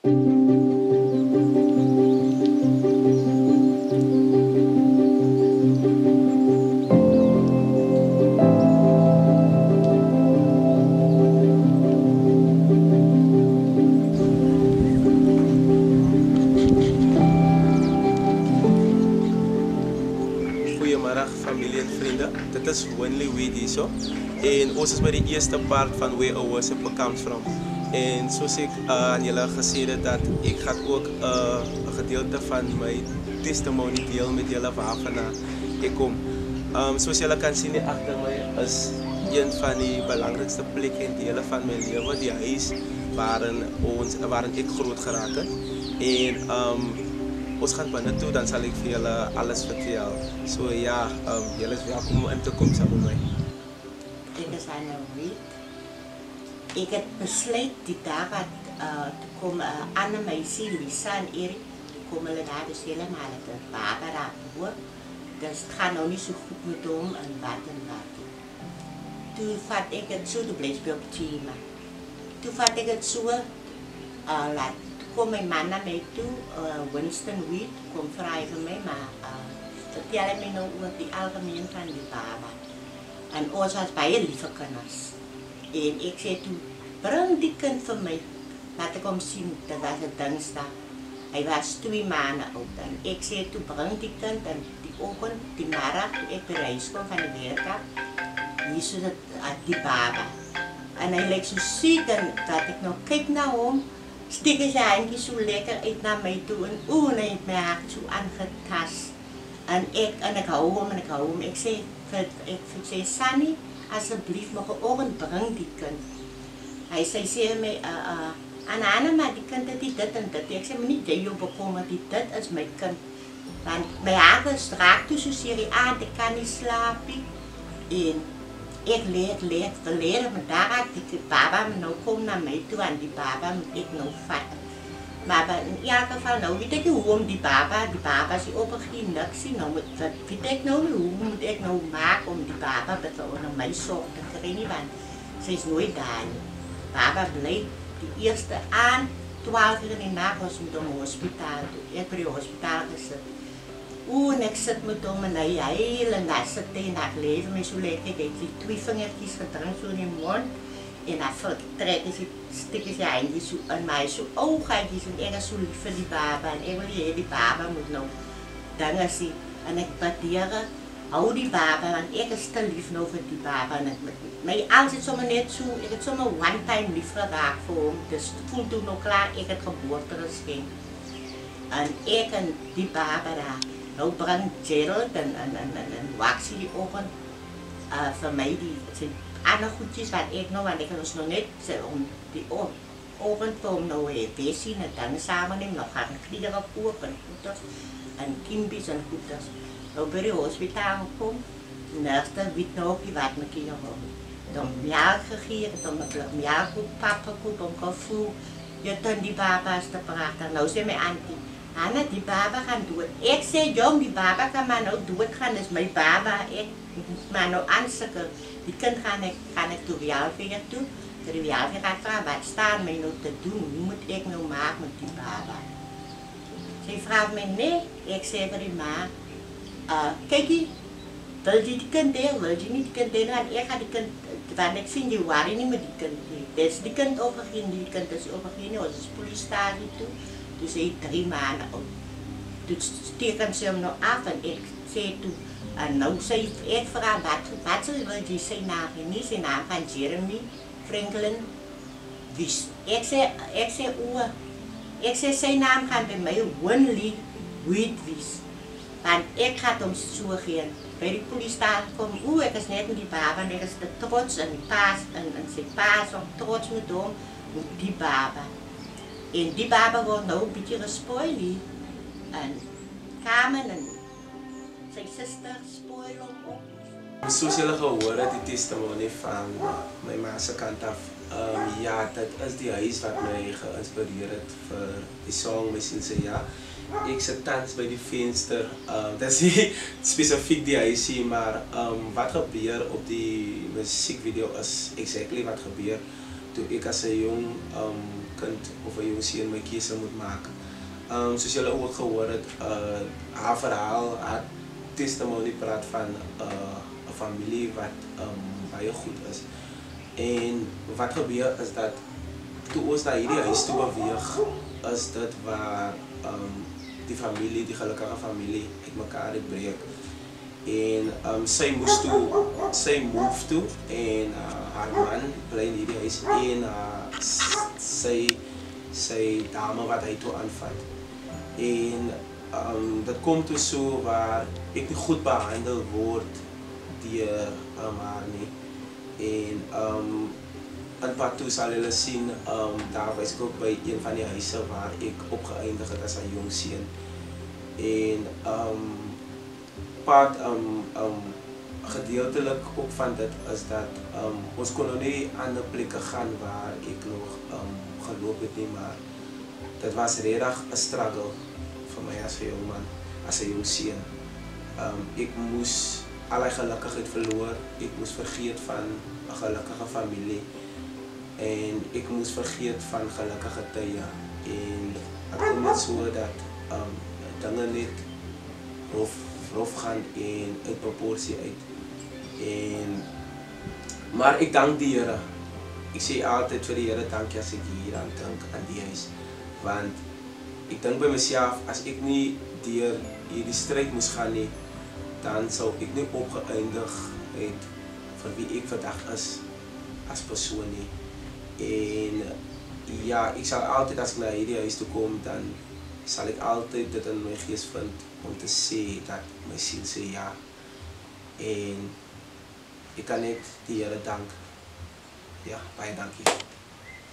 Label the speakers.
Speaker 1: Goedemiddag familie en vrienden, dit is Winley hier zo. En ons is bij de eerste part van Where a Worship Comes From. En zoals ik aan jullie gezegd heb, dat ik ga ook een gedeelte van mijn testimony delen met jullie waarvan ik kom. Zoals jullie kan zien achter mij is een van de belangrijkste plekken en delen van mijn leven, die huis waarin ik groot geraakt heb. En ons gaat binnen toe, dan zal ik voor jullie alles vertellen. So ja, jullie is welkom om in te komen samen met mij.
Speaker 2: Ik is aan weet. Ik heb besluit die dag te komen aan mijn ziel, Lisa en Erik. Komen we daar dus helemaal de Barbara door. Dus het gaat nou niet zo goed met hem en wat. Toen vat ik het zo, toen bleef ik op het thema. Toen vat ik het zo, laat. Kom mijn man naar mij toe, Winston Wheat, kom vragen mij, maar vertel mij nou over die algemeen van die baba. En ons was baie lieve kinders. En ik zei toen, breng die kind voor mij. Laat ik hem zien, dat was een dinsdag. Hij was 2 maanden oud. En ik zei toen, breng die kind en die ogen, die middag, toen ik bij huis kwam van de werk af, hier is die baba. En hij lijkt zo ziek en dat ik nog kijk naar hem. Stikken zijn handje zo lekker uit naar mij toe en hij heeft mijn hart zo aangetast. En ik hou hem. Ik zei, Sunny, alsjeblieft, mag je ogen brengen die kind. Hij zei mij, Anna, maar die kind die dit en dit. Ik zei, maar niet dat je bekomen, die dit is mijn kind. Want mijn hart raakt dus zozeer aan, ik kan niet slapen. En ik leer me daaruit, die baba me nou komt naar mij toe en die baba moet ik nou vatten. Maar in elk geval, nou weet ik hoe om die baba is op een geen niks. Nou weet ik nou hoe moet ik nou maken om die baba naar mij zorg te krijgen, want ze is nooit daar. Baba blijft die eerste aan 12 uur in de nacht was met hem hospitaal toe. Ik ben in het hospitaal gezet. En ik zit met hem en hij hele nacht zit in het leven met zo lekker. Ik heb die 2 vingertjes gedrukt zo in de mond. En dan vertrekken ze, stikken ze eindjes zo aan mij zo ooghandjes. En ik is zo lief voor die baba. En ik wil die baba moet nou dingen zien. En ik waardeer, hou die baba, want ik is te lief nou voor die baba. En mij altijd zomaar net zo, ik heb zomaar one time lief geraakt voor hem. Dus het voelt toen nog klaar, ik het geboortegeschenk. En ik en die baba daar. Nou brengt Gerald en Waxie die ogen voor mij, die andere goedjes wat ik nou, want ik was nog net om die ogen voor hem nou weer zien en dan samen nemen, nog gaan kleren kopen en goeders en kimbies en goeders. Nou bij het hospitaal gekomen, de eerste weet nog die wat mijn kinderen hadden. Dan melk gegeven, dan een melk op papa koop, om gevoel, je dan die baba's te praten. Nou zei mijn auntie, Anna, die baba gaan doen. Ik zei, jong, die baba kan maar nou doen gaan, dus mijn baba, ik maar nou aanzetten. Die kind ga ik toe Wialveer toe. De Wialveer gaat vragen, wat staan mij nou te doen? Hoe moet ik nou maken met die baba? Zij vraagt mij, nee. Ik zei voor die ma, kijk je, wil je die kind delen, wil je niet die kind delen? Want ik ga die kind, want ik vind die waren niet met die kind. Dus die kind overgeen, die kind is overgeen, was de spoeliestatie toe. Dus hij 3 maanden oud. Dus steken ze hem nou af en ik zei toen, en nou zei ik vraag, wat wil je zijn naam? Niet zijn naam van Jeremy Franklin Wies. Ik zei zijn naam gaat bij mij Winley Wies. Want ik ga hem zo gaan. Bij die politie komen, ik is net in die baba en ik is te trots en die paas en zijn paas ook trots met hem, met die baba. En die baba wordt nou een beetje gespoild. En Carmen en zijn zuster spoilen hem ook.
Speaker 1: Zoals jullie gehoord hebben, die testimony van mijn ma's kant af. Ja, dat is die huis wat mij geïnspireerd heeft voor die song Siel Se Ja. Ik zit thans bij die venster. Dat is niet specifiek die huis, maar wat gebeurt op die muziekvideo is exactly wat gebeurt toen ik als een jong kind of 'n jong seun my keuse moet maak. Soos julle ook gehoor het, haar verhaal, haar testimony praat van 'n familie wat baie goed is. En wat gebeur is dat toe ons na hierdie huis toe beweeg, is dit waar die familie, die gelukkige familie uitmekaar breek. En sy move toe en haar man bly in hierdie huis en sy dame wat hy toe aanvat. En dit kom toe so waar ek nie goed behandel word deur haar nie. En in pad toe sal julle sien, daar was ek ook by een van die huise waar ek opgeëindig het as 'n jong seun. En gedeeltelik ook van dit is dat ons kon nog nie ander plekke gaan waar ek nog geloop het nie, maar dit was regtig 'n struggle vir my as 'n jong man, as 'n jong seun. Ek moes al die gelukigheid verloor, ek moes vergeet van 'n gelukkige familie en ek moes vergeet van gelukkige tye. En ek kom net so dat dinge net rof gaan en uit proporsie uit. Maar ek dank die Here. Ek sê altyd vir die Here dankie as ek hier aan dink aan die huis, want ek dink by myself, as ek nie deur hierdie stryd moes gaan nie, dan sou ek nie opgeëindig het vir wie ek vandag is as persoon nie. En ja, ek sal altyd as ek na hierdie huis toe kom, dan sal ek altyd dit in my gees vind om te sê dat my siel sê ja. En ek kan net die Here dank. Ja, baie dankie.